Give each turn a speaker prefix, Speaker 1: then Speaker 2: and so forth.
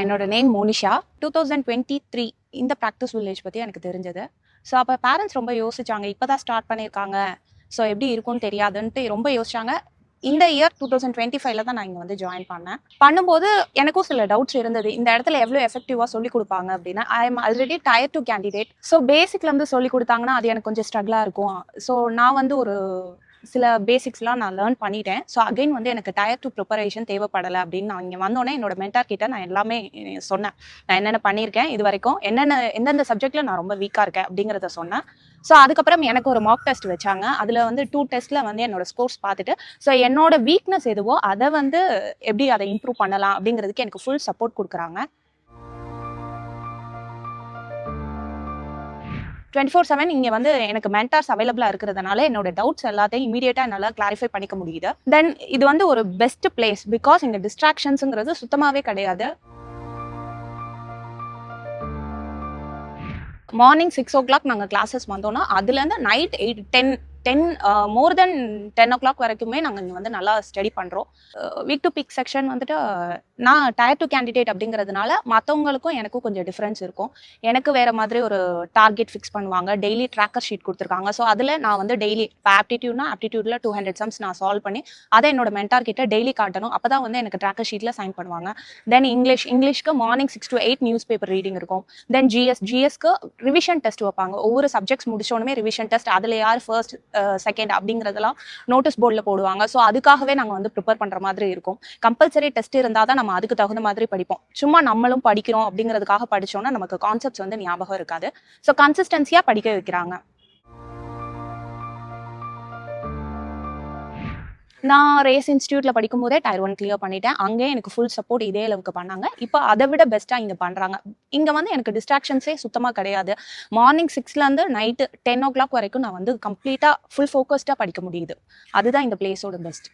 Speaker 1: என்னோட நேம் மோனிஷா. 2023 இந்த practice village பத்தி எனக்கு தெரிஞ்சது. ஸோ அப்ப பேரண்ட்ஸ் ரொம்ப யோசிச்சாங்க. இப்பதான் ஸ்டார்ட் பண்ணியிருக்காங்க. ஸோ எப்படி இருக்கும்னு தெரியாதுன்ட்டு ரொம்ப யோசிச்சாங்க. இந்த இயர் 2025ல தான் நான் இங்க வந்து ஜாயின் பண்ணேன். பண்ணும்போது எனக்கும் சில டவுட்ஸ் இருந்தது. இந்த இடத்துல எவ்வளோ எஃபெக்டிவா சொல்லி கொடுப்பாங்க அப்படின்னு. I am already tier 2 candidate. So பேசிக்ல இருந்து சொல்லி கொடுத்தாங்கன்னா அது எனக்கு கொஞ்சம் ஸ்ட்ரகிளா இருக்கும். ஸோ நான் வந்து ஒரு சில பேசிக்ஸ்லாம் நான் லேர்ன் பண்ணிட்டேன். ஸோ அகைன் வந்து எனக்கு டயர் 2 ப்ரிப்பரேஷன் தேவைப்படலை அப்படின்னு நான் இங்கே வந்தோடனே என்னோட மென்டார் கிட்ட நான் எல்லாமே சொன்னேன். நான் என்னென்ன பண்ணியிருக்கேன் இது வரைக்கும், எந்தெந்த சப்ஜெக்ட்ல நான் ரொம்ப வீக்காக இருக்கேன் அப்படிங்கிறத சொன்னேன். ஸோ அதுக்கப்புறம் எனக்கு ஒரு மார்க் டெஸ்ட் வச்சாங்க. அதில் வந்து 2 டெஸ்ட்ல வந்து என்னோட ஸ்கோர்ஸ் பார்த்துட்டு, ஸோ என்னோட வீக்னஸ் எதுவோ அதை வந்து எப்படி அதை இம்ப்ரூவ் பண்ணலாம் அப்படிங்கிறதுக்கு எனக்கு ஃபுல் சப்போர்ட் கொடுக்குறாங்க. 24/7 இங்க வந்து எனக்கு மென்டார்ஸ் அவைலபிளா இருக்கிறதுனால என்னோட டவுட்ஸ் எல்லாத்தையும் இமீடியட்டா என்னால கிளாரிஃபை பண்ணிக்க முடியுது. தென் இது வந்து ஒரு பெஸ்ட் பிளேஸ். பிகாஸ் இங்க டிஸ்ட்ராக்ஷன்ஸ்ங்கிறது சுத்தமாவே கிடையாது. மார்னிங் 6 o'clock நாங்கள் கிளாஸஸ் வந்தோம்னா அதுலேருந்து நைட் 10 மோர் தென் 10 o'clock வரைக்குமே நாங்கள் இங்கே வந்து நல்லா ஸ்டடி பண்ணுறோம். வீக் டு பீக் செக்ஷன் வந்துட்டு நான் டயர் 2 கேண்டிடேட் அப்படிங்கிறதுனால மற்றவங்களுக்கும் எனக்கும் கொஞ்சம் டிஃப்ரென்ஸ் இருக்கும். எனக்கு வேறு மாதிரி ஒரு டார்கெட் ஃபிக்ஸ் பண்ணுவாங்க. டெய்லி ட்ராக்கர் ஷீட் கொடுத்துருக்காங்க. ஸோ அதில் நான் வந்து டெய்லி இப்போ ஆப்டிடியூட்னா ஆப்டிடியூடில் 200 சம்ஸ் நான் சால்வ் பண்ணி அதை என்னோட மென்டார் கிட்ட டெய்லி காட்டணும். அப்போ தான் வந்து எனக்கு ட்ராக்கர் ஷீட்டில் சைன் பண்ணுவாங்க. தென் இங்கிலீஷ்க்கு morning 6 to 8 news paper reading இருக்கும். தென் ஜிஎஸ்க்கு ரிவிஷன் டெஸ்ட் வைப்பாங்க. ஒவ்வொரு சப்ஜெக்ட்ஸ் முடிச்சோடனே ரிவிஷன் டெஸ்ட். அதில் யார் ஃபர்ஸ்ட் செகண்ட் அப்படிங்கிறதெல்லாம் நோட்டீஸ் போர்டில் போடுவாங்க. ஸோ அதுக்காகவே நாங்கள் வந்து ப்ரிப்பேர் பண்ணுற மாதிரி இருக்கும். கம்பல்சரி டெஸ்ட் இருந்தால் தான் நம்ம அதுக்கு தகுந்த மாதிரி படிப்போம். சும்மா நம்மளும் படிக்கிறோம் அப்படிங்கிறதுக்காக படிச்சோம்னா நமக்கு கான்செப்ட்ஸ் வந்து ஞாபகம் இருக்காது. ஸோ கன்சிஸ்டன்சியா படிக்க வைக்கிறாங்க. நான் ரேஸ் இன்ஸ்டியூட்ல படிக்கும் போதே டயர் 1 கிளியர் பண்ணிட்டேன். அங்கே எனக்கு ஃபுல் சப்போர்ட் இதே அளவுக்கு பண்ணாங்க. இப்போ அதை விட பெஸ்ட்டாக இங்கே பண்ணுறாங்க. இங்கே வந்து எனக்கு டிஸ்ட்ராக்ஷன்ஸே சுத்தமாக கிடையாது. மார்னிங் 6லேருந்து நைட்டு 10 o'clock வரைக்கும் நான் வந்து கம்ப்ளீட்டாக ஃபுல் ஃபோக்கஸ்டாக படிக்க முடியுது. அதுதான் இந்த பிளேஸோட பெஸ்ட்.